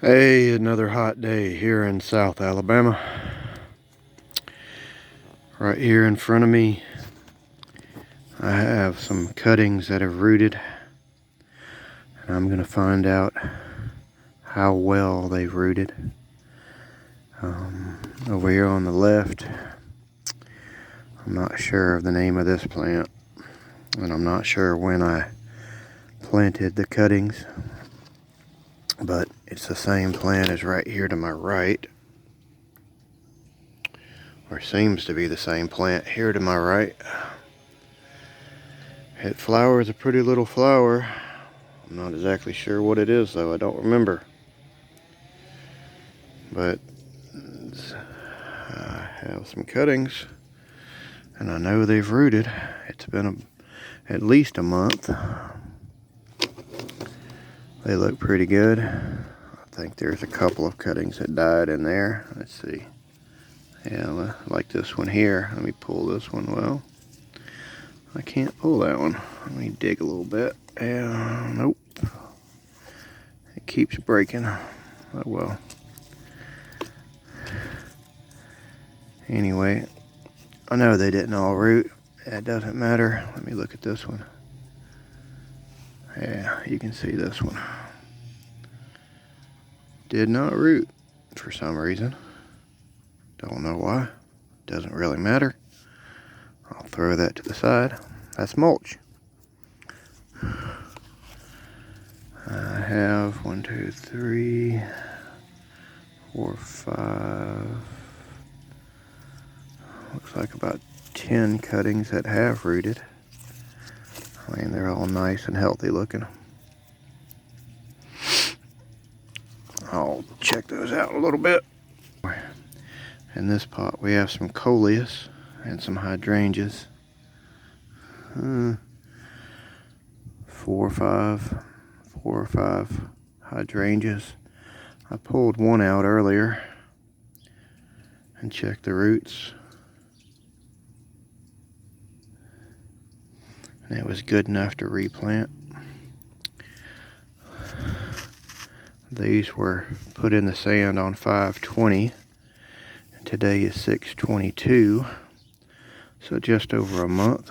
Hey, another hot day here in South Alabama. Right here in front of me, I have some cuttings that have rooted, and I'm going to find out how well they've rooted. Over here on the left, I'm not sure of the name of this plant, and I'm not sure when I planted the cuttings, but it's the same plant as right here to my right, or seems to be the same plant here to my right. It flowers a pretty little flower. I'm not exactly sure what it is though, I don't remember. But I have some cuttings, and I know they've rooted. It's been at least a month. They look pretty good. I think there's a couple of cuttings that died in there. Let's see. Yeah, like this one here. Let me pull this one. Well, I can't pull that one. Let me dig a little bit. Yeah, nope. It keeps breaking. Oh well. Anyway, I know they didn't all root. That doesn't matter. Let me look at this one. Yeah, you can see this one. Did not root for some reason. Don't know why. Doesn't really matter. I'll throw that to the side. That's mulch. I have 1, 2, 3, 4, 5. Looks like about 10 cuttings that have rooted. I mean, they're all nice and healthy looking. I'll check those out a little bit. In this pot we have some coleus and some hydrangeas. 4 or 5 hydrangeas. I pulled one out earlier and checked the roots, and it was good enough to replant. These were put in the sand on 5/20. Today is 6/22, so just over a month.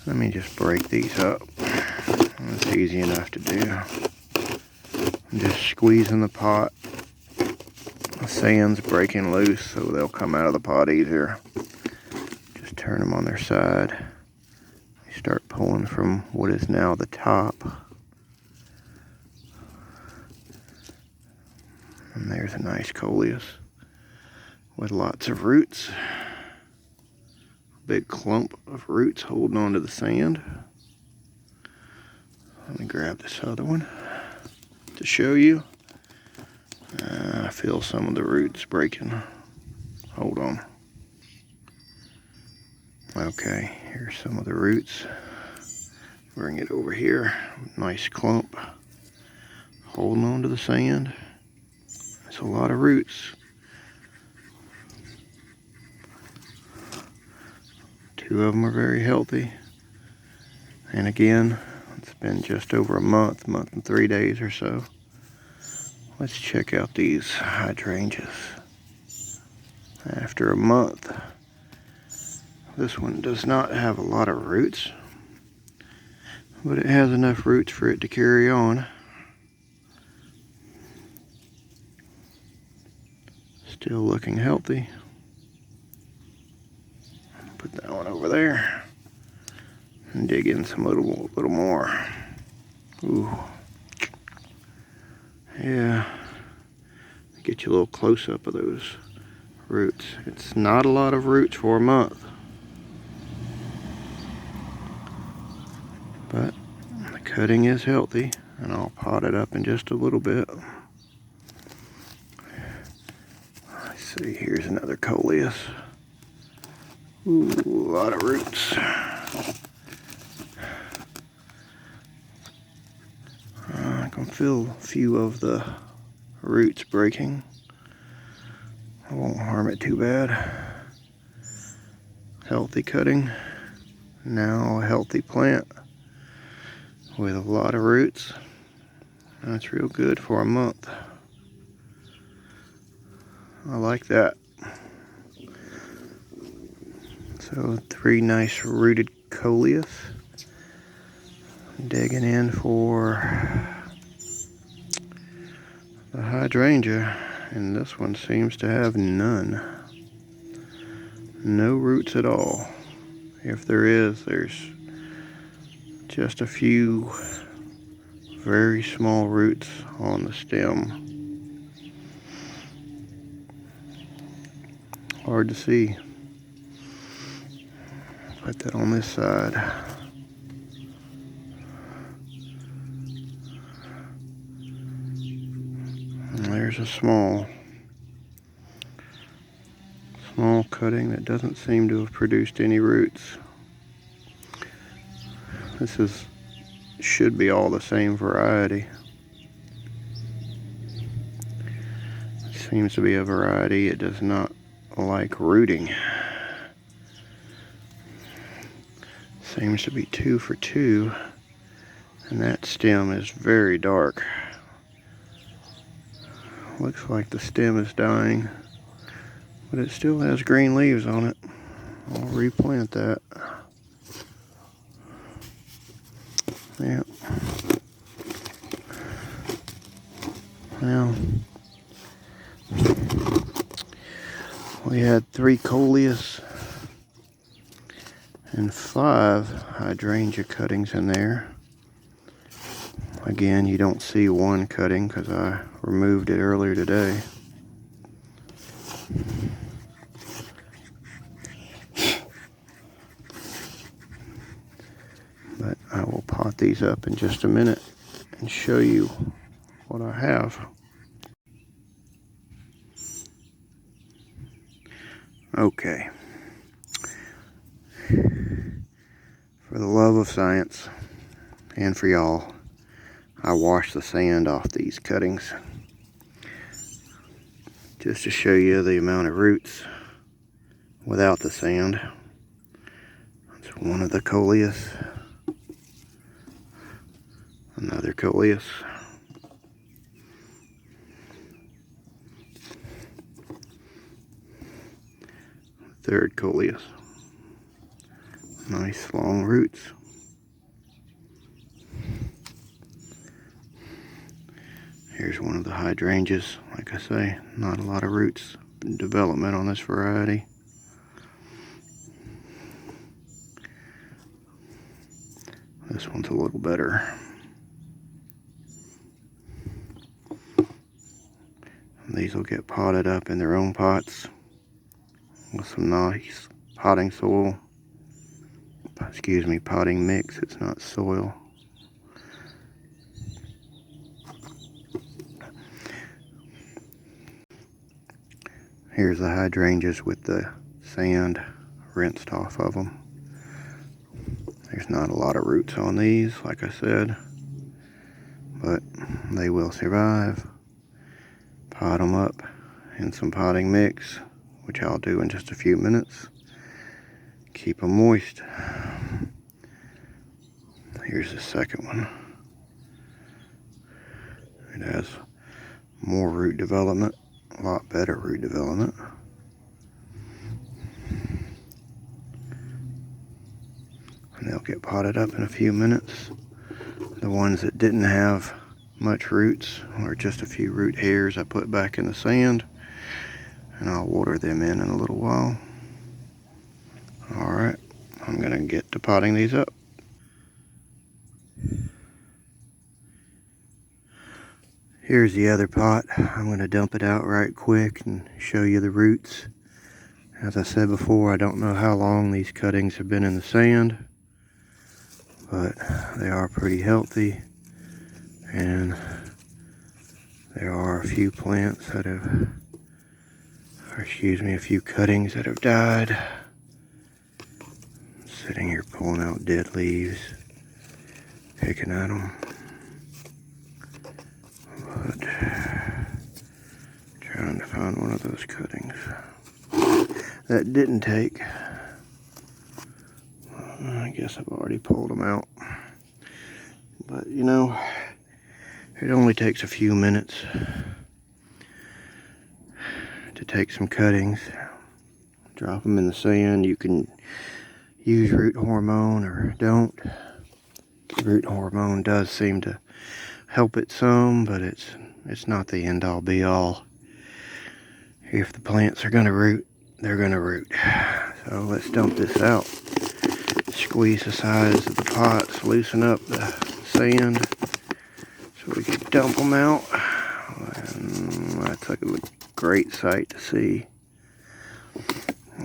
Let me just break these up. It's easy enough to do. I'm just squeezing the pot. The sand's breaking loose, so they'll come out of the pot easier. Just turn them on their side. You start pulling from what is now the top. And there's a nice coleus with lots of roots. Big clump of roots holding onto the sand. Let me grab this other one to show you. I feel some of the roots breaking. Hold on. Okay, here's some of the roots. Bring it over here. Nice clump holding onto the sand. There's a lot of roots. 2 of them are very healthy. And again, it's been just over a month and 3 days or so. Let's check out these hydrangeas. After a month, this one does not have a lot of roots, but it has enough roots for it to carry on. Still looking healthy. Put that one over there and dig in some little more. Ooh. Yeah. Get you a little close up of those roots. It's not a lot of roots for a month, but the cutting is healthy, and I'll pot it up in just a little bit. Let's see, here's another coleus. Ooh, a lot of roots. I can feel a few of the roots breaking. I won't harm it too bad. Healthy cutting. Now a healthy plant with a lot of roots. That's real good for a month. I like that. So 3 nice rooted coleus. Digging in for the hydrangea, and this one seems to have none. No roots at all. If there is, there's just a few very small roots on the stem. Hard to see. Put that on this side. And there's a small cutting that doesn't seem to have produced any roots. This should be all the same variety. It seems to be a variety. It does not like rooting. Seems to be 2 for 2, and that stem is very dark. Looks like the stem is dying, but it still has green leaves on it. I'll replant that. Yep. Now, we had 3 coleus and 5 hydrangea cuttings in there. Again, you don't see one cutting because I removed it earlier today. But I will pot these up in just a minute and show you what I have. Okay. For the love of science and for y'all, I washed the sand off these cuttings just to show you the amount of roots without the sand. That's one of the coleus. Another coleus. Third coleus. Nice long roots. Here's one of the hydrangeas. Like I say, not a lot of roots development on this variety. This one's a little better. These will get potted up in their own pots with some nice potting soil. Excuse me, potting mix. It's not soil. Here's the hydrangeas with the sand rinsed off of them. There's not a lot of roots on these, like I said, but they will survive. Pot them up in some potting mix, which I'll do in just a few minutes. Keep them moist. Here's the second one. It has more root development, a lot better root development. And they'll get potted up in a few minutes. The ones that didn't have much roots, or just a few root hairs, I put back in the sand, and I'll water them in a little while. Alright, I'm going to get to potting these up. Here's the other pot. I'm going to dump it out right quick and show you the roots. As I said before, I don't know how long these cuttings have been in the sand, but they are pretty healthy, and there are a few plants that have, or excuse me, a few cuttings that have died. I'm sitting here pulling out dead leaves, picking at them. But trying to find one of those cuttings that didn't take. I guess I've already pulled them out. But you know, It only takes a few minutes to take some cuttings, drop them in the sand. You can use root hormone or don't. Root hormone does seem to help it some, but it's not the end all be all. If the plants are going to root, they're going to root. So let's dump this out. Squeeze the sides of the pots, loosen up the sand so we can dump them out. And that's a great sight to see.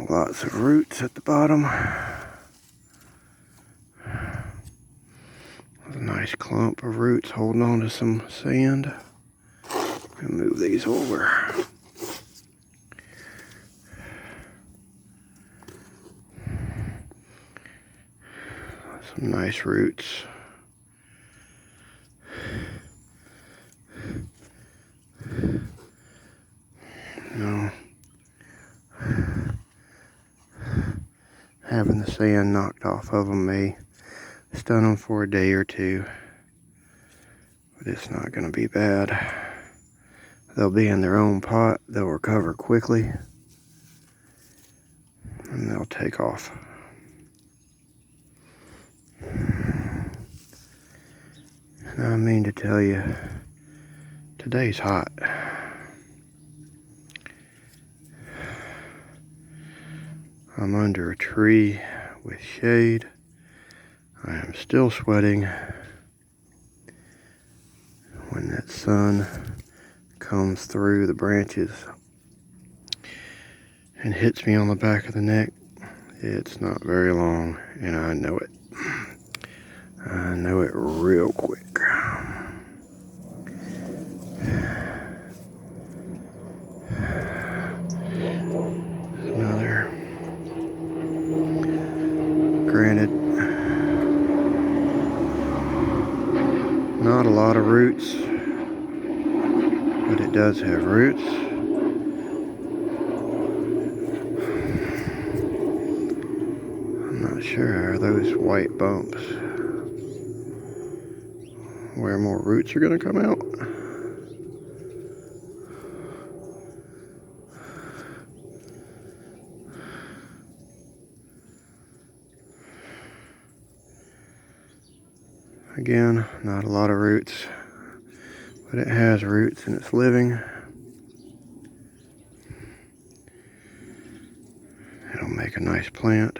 Lots of roots at the bottom. There's a nice clump of roots holding on to some sand. Gonna move these over. Some nice roots. No. Having the sand knocked off of them may stun them for a day or two, but it's not going to be bad. They'll be in their own pot, they'll recover quickly, and they'll take off. And I mean to tell you, today's hot. I'm under a tree with shade. I am still sweating. When that sun comes through the branches and hits me on the back of the neck, it's not very long, and I know it. I know it real quick. Another. Granted, not a lot of roots, but it does have roots. I'm not sure, are those white bumps where more roots are going to come out? Again, not a lot of roots, but it has roots and it's living. It'll make a nice plant.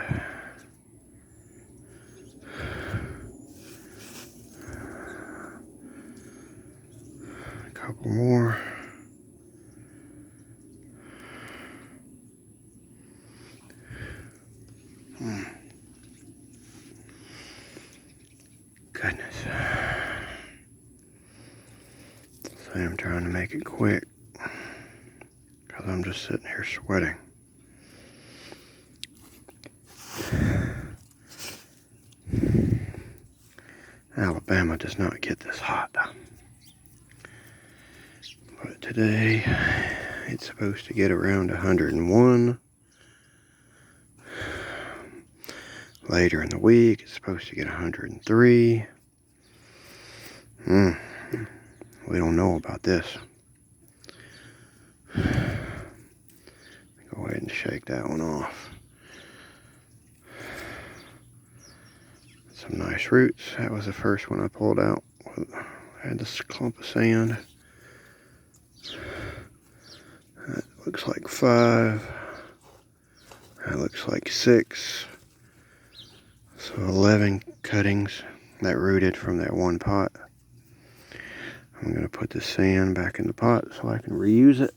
A couple more. Goodness. So I'm trying to make it quick because I'm just sitting here sweating. Alabama does not get this hot. But today it's supposed to get around 101. Later in the week, it's supposed to get 103. We don't know about this. Go ahead and shake that one off. Some nice roots. That was the first one I pulled out. I had this clump of sand. That looks like 5. That looks like 6. So 11 cuttings that rooted from that one pot. I'm going to put the sand back in the pot so I can reuse it.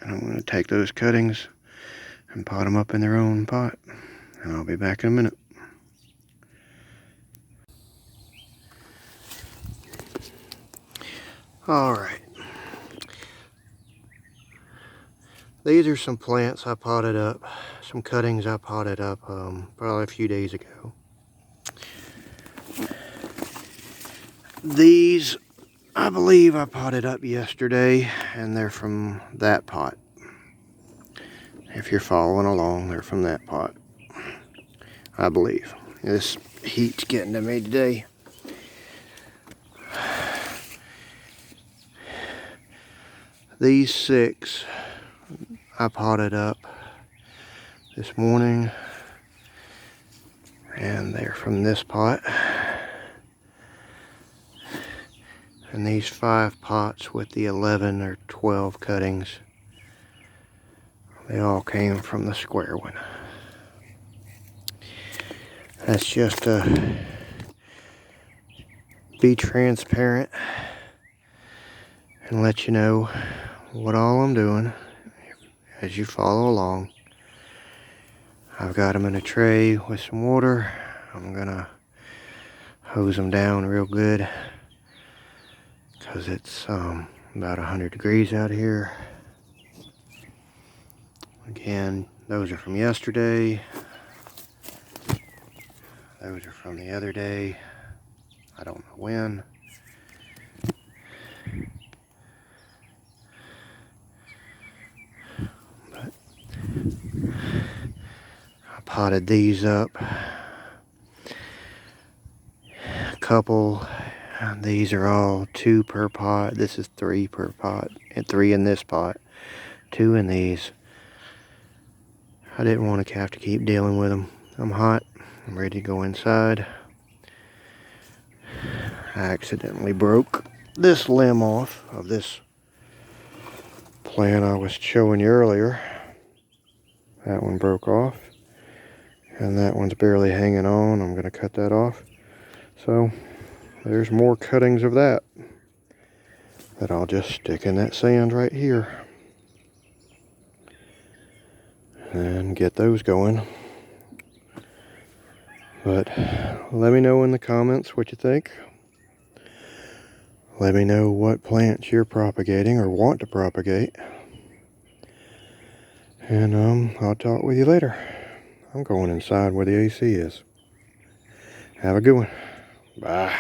And I'm going to take those cuttings and pot them up in their own pot. And I'll be back in a minute. Alright. These are some plants I potted up. Some cuttings I potted up probably a few days ago. These, I believe I potted up yesterday, and they're from that pot. If you're following along, they're from that pot. I believe. This heat's getting to me today. These 6 I potted up this morning, and they're from this pot. And these 5 pots with the 11 or 12 cuttings, they all came from the square one. That's just to be transparent and let you know what all I'm doing as you follow along. I've got them in a tray with some water. I'm gonna hose them down real good because it's about 100 degrees out here. Again, those are from yesterday. Those are from the other day. I don't know when. But I potted these up. A couple. These are all 2 per pot. This is 3 per pot. And 3 in this pot. 2 in these. I didn't want to have to keep dealing with them. I'm hot. I'm ready to go inside. I accidentally broke this limb off of this plant I was showing you earlier. That one broke off. And that one's barely hanging on. I'm going to cut that off. So there's more cuttings of that I'll just stick in that sand right here and get those going. But let me know in the comments what you think. Let me know what plants you're propagating or want to propagate. And I'll talk with you later. I'm going inside where the AC is. Have a good one. Bye.